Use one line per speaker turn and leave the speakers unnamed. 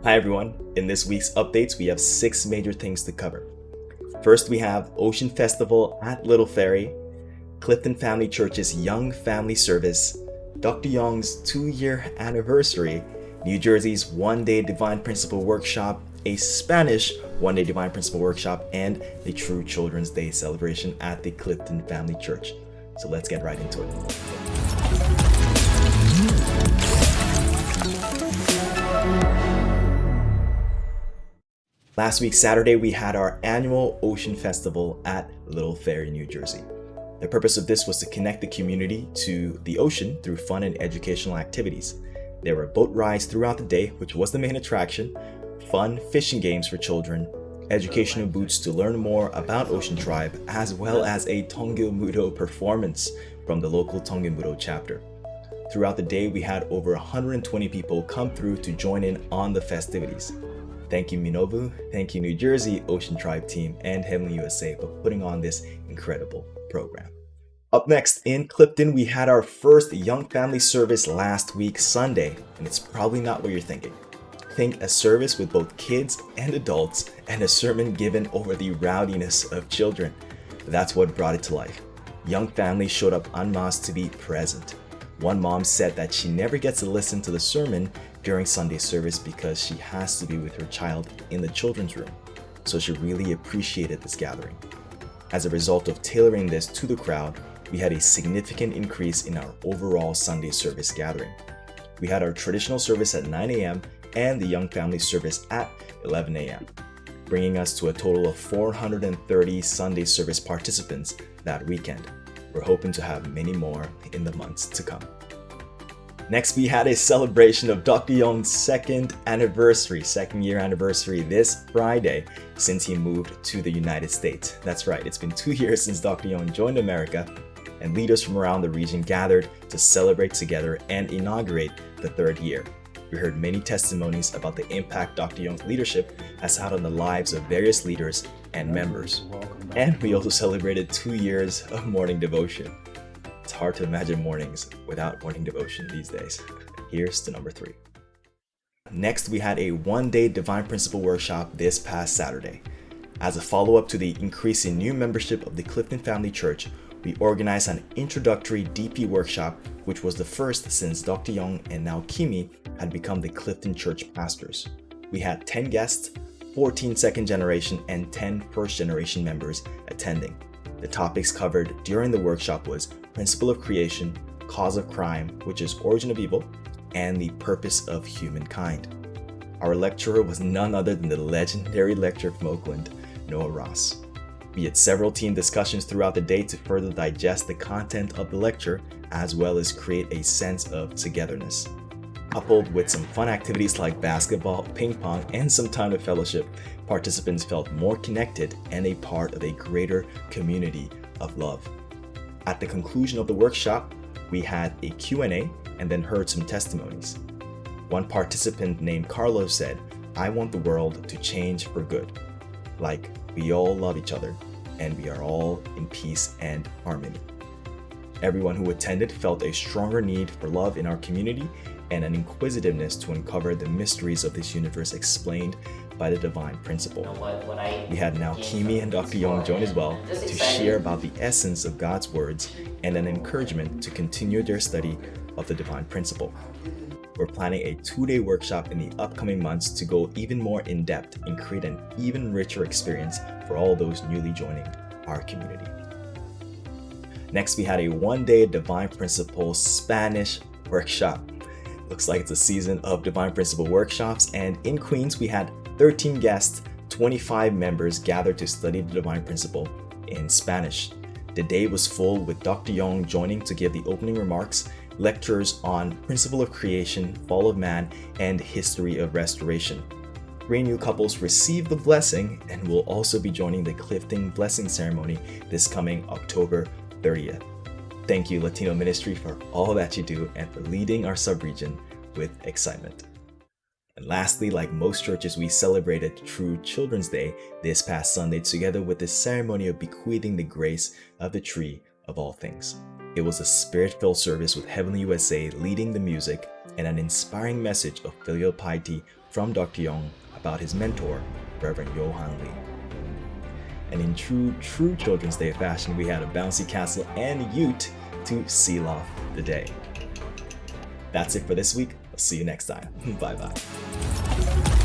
Hi everyone, in this week's updates we have 6 major things to cover. First we have Ocean Festival at Little Ferry, Clifton Family Church's Young Family Service, Dr. Yong's 2-year anniversary, New Jersey's One-Day Divine Principle Workshop, a Spanish One-Day Divine Principle Workshop, and the True Children's Day celebration at the Clifton Family Church. So let's get right into it. Last week, Saturday, we had our annual Ocean Festival at Little Ferry, New Jersey. The purpose of this was to connect the community to the ocean through fun and educational activities. There were boat rides throughout the day, which was the main attraction, fun fishing games for children, educational booths to learn more about Ocean Tribe, as well as a Tongilmudo performance from the local Tongilmudo chapter. Throughout the day, we had over 120 people come through to join in on the festivities. Thank you Minobu, thank you New Jersey Ocean Tribe team and Heavenly USA for putting on this incredible program. Up next in Clifton, we had our first Young Family service last week Sunday, and it's probably not what you're thinking. Think a service with both kids and adults and a sermon given over the rowdiness of children. That's what brought it to life. Young families showed up en masse to be present. One mom said that she never gets to listen to the sermon during Sunday service because she has to be with her child in the children's room, so she really appreciated this gathering. As a result of tailoring this to the crowd, we had a significant increase in our overall Sunday service gathering. We had our traditional service at 9 a.m. and the Young Family service at 11 a.m., bringing us to a total of 430 Sunday service participants that weekend. We're hoping to have many more in the months to come. Next, we had a celebration of Dr. Yong's second year anniversary this Friday since he moved to the United States. That's right, it's been 2 years since Dr. Yong joined America, and leaders from around the region gathered to celebrate together and inaugurate the 3rd year. We heard many testimonies about the impact Dr. Yong's leadership has had on the lives of various leaders and members. And we also celebrated 2 years of morning devotion. It's hard to imagine mornings without morning devotion these days. Here's to number 3. Next, we had a one-day Divine Principle workshop this past Saturday. As a follow-up to the increase in new membership of the Clifton Family Church, we organized an introductory DP workshop, which was the first since Dr. Yong and now Kimi had become the Clifton Church pastors. We had 10 guests, 14 second generation and 10 first generation members attending. The topics covered during the workshop was principle of creation, cause of crime, which is origin of evil, and the purpose of humankind. Our lecturer was none other than the legendary lecturer from Oakland, Noah Ross. We had several team discussions throughout the day to further digest the content of the lecture, as well as create a sense of togetherness. Coupled with some fun activities like basketball, ping pong, and some time of fellowship, participants felt more connected and a part of a greater community of love. At the conclusion of the workshop, we had a Q&A and then heard some testimonies. One participant named Carlos said, "I want the world to change for good. Like, we all love each other and we are all in peace and harmony." Everyone who attended felt a stronger need for love in our community and an inquisitiveness to uncover the mysteries of this universe explained by the divine principle. We had now Kimi and Dr. Yong join as well to share about the essence of God's words and an encouragement to continue their study of the divine principle. We're planning a 2-day workshop in the upcoming months to go even more in depth and create an even richer experience for all those newly joining our community. Next, we had a 1-day Divine Principle Spanish workshop. Looks like it's a season of Divine Principle workshops, and in Queens we had 13 guests, 25 members gathered to study the Divine Principle in Spanish. The day was full with Dr. Yong joining to give the opening remarks, lectures on principle of creation, fall of man, and history of restoration. 3 new couples received the blessing and will also be joining the Clifton Blessing Ceremony this coming October 30th. Thank you, Latino Ministry, for all that you do and for leading our subregion with excitement. And lastly, like most churches, we celebrated True Children's Day this past Sunday together with the ceremony of bequeathing the grace of the tree of all things. It was a spirit-filled service with Heavenly USA leading the music and an inspiring message of filial piety from Dr. Yong about his mentor, Reverend Johan Lee. And in true Children's Day fashion, we had a bouncy castle and ute to seal off the day. That's it for this week. I'll see you next time. Bye-bye.